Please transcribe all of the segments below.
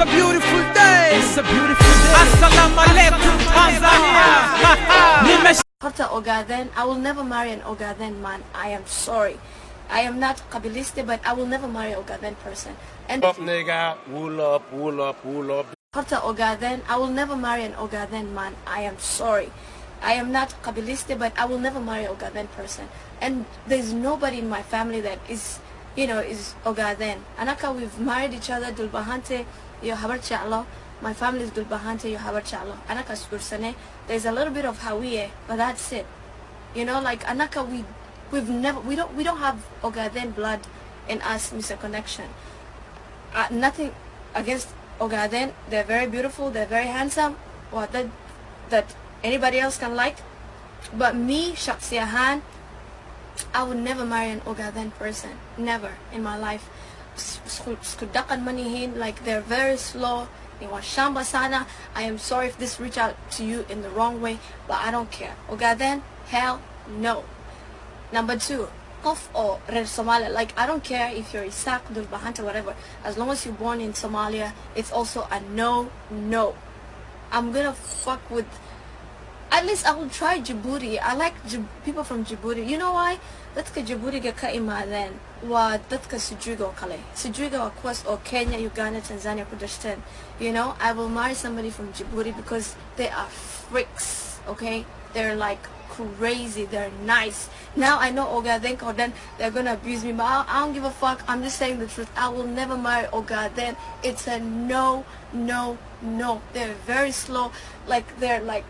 a beautiful day. It's a beautiful day. Assalamu alaikum, Tanzania. Horta Ogaden, I will never marry an Ogaden man. I am sorry. I am not Kabiliste, but I will never marry an Ogaden person. And Up, nigga. Wool up, wool up, wool up. Horta Ogaden, I will never marry an Ogaden man. I am sorry. I am not Kabiliste, but I will never marry an Ogaden person. And there's nobody in my family that is, is Ogaden. Anaka, we've married each other. Dulbahante, yo habar cha'lo. My family is Dulbahante, yo habar cha'lo. Anaka skursane. There's a little bit of Hawiye, but that's it. Like Anaka, we don't have Ogaden blood in us, Mr. Connection. Nothing against Ogaden. They're very beautiful. They're very handsome. Or that anybody else can like. But me, Shaksiyahan, I would never marry an Ogaden person. Never in my life. Skudakan manihin, like they're very slow. Shamba sana. I am sorry if this reached out to you in the wrong way, but I don't care. Ogaden, hell no. Number 2, Kof or Red Somalia. Like, I don't care if you're Isak, Dulbahanta, whatever. As long as you're born in Somalia, it's also a no. I'm gonna fuck with. At least I will try Djibouti. I like people from Djibouti. You know why? Dadka Djibouti ga ka imaadeen waa dadka Sujuga oo kale. Sujuga waa kuwaas oo Kenya, Uganda, Tanzania ku dhashteen. I will marry somebody from Djibouti because they are freaks, okay? They're like crazy. They're nice. Now I know Ogaden, they're gonna abuse me, but I don't give a fuck. I'm just saying the truth. I will never marry Ogaden. It's a no. They're very slow. Like, they're like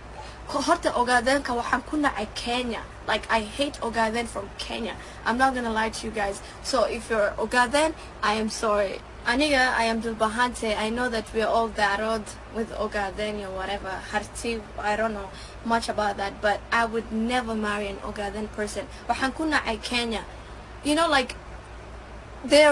Horta Ogaden ka waxaan ku nacay Kenya. Like, I hate Ogaden from Kenya. I'm not gonna lie to you guys. So if you're Ogaden, I am sorry. Aniga, I am Dulbahante. I know that we're all darod with Ogaden or whatever. Harti, I don't know much about that, but I would never marry an Ogaden person. Waxaan ku nacay Kenya. Like, they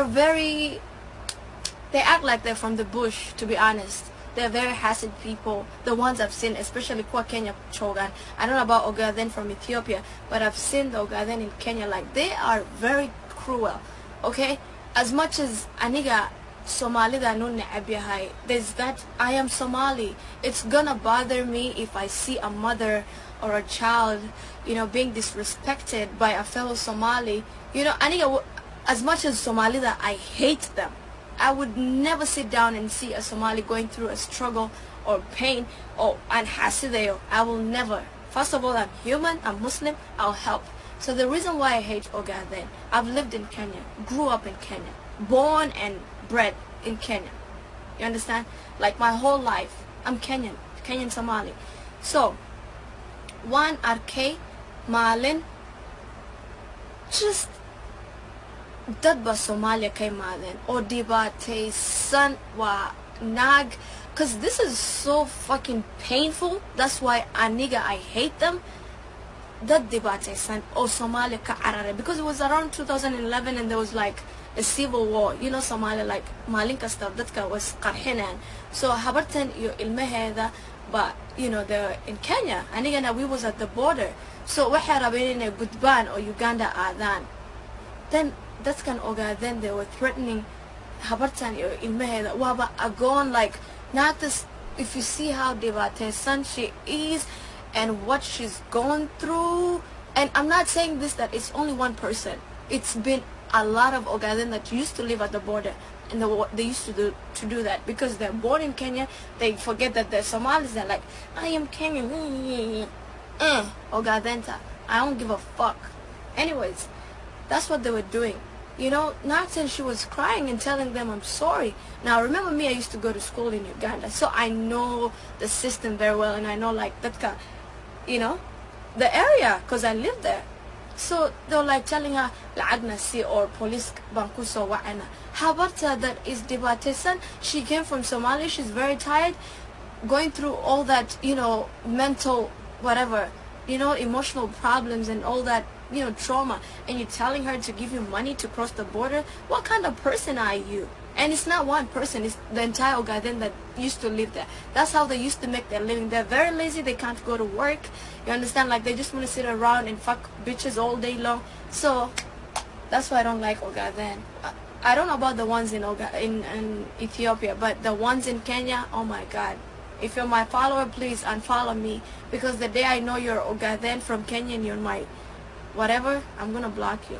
act like they're from the bush, to be honest. They're very hassid people. The ones I've seen, especially Kwa Kenya Chogan. I don't know about Ogaden from Ethiopia, but I've seen the Ogaden in Kenya. Like, they are very cruel, okay? As much as Aniga Somali da nun ne'abiyahay, there's that I am Somali. It's gonna bother me if I see a mother or a child, being disrespected by a fellow Somali. Aniga, as much as Somali da I hate them, I would never sit down and see a Somali going through a struggle or pain or anhasideo. I will never. First of all, I'm human, I'm Muslim, I'll help. So the reason why I hate Ogaden, I've lived in Kenya, grew up in Kenya, born and bred in Kenya. You understand? Like, my whole life, I'm Kenyan Somali. So, one RK, Malin, just dad ba Somalia kay Malin or dibataysan wa nag, because this is so fucking painful. That's why Aniga, I hate them. That dibataysan or Somalia ka arare, because it was around 2011 and there was like a civil war. Somalia, like Malin ka stuff that was qarxinan. So habartan yo ilmaheda, but they're in Kenya. Aniga na we was at the border. So waxay rabeen inay gudbaan or Uganda aadan. Then that's can Ogaden, they were threatening habartan yo ilmaheda waba agon, like, not this. If you see how dibataysan she is and what she's gone through, and I'm not saying this that it's only one person. It's been a lot of Ogaden that used to live at the border, and they used to do that because they're born in Kenya. They forget that they're Somalis. They're like, I am Kenyan. Ogadenta, I don't give a fuck. Anyways, that's what they were doing. Not since she was crying and telling them I'm sorry. Now remember me, I used to go to school in Uganda, so I know the system very well, and I know like that the area, because I lived there. So they were like telling her la'agna si or police bankuso wa'ana. Habarta that is dibataysan. She came from Somalia. She's very tired, going through all that mental whatever, emotional problems and all that, trauma, and you're telling her to give you money to cross the border. What kind of person are you? And it's not one person, it's the entire Ogaden that used to live there. That's how they used to make their living. They're very lazy, they can't go to work. You understand? Like, they just want to sit around and fuck bitches all day long. So that's why I don't like Ogaden. I don't know about the ones in Ethiopia, but the ones in Kenya, oh my God. If you're my follower, please unfollow me, because the day I know you're Ogaden from Kenya and you're my whatever, I'm gonna block you.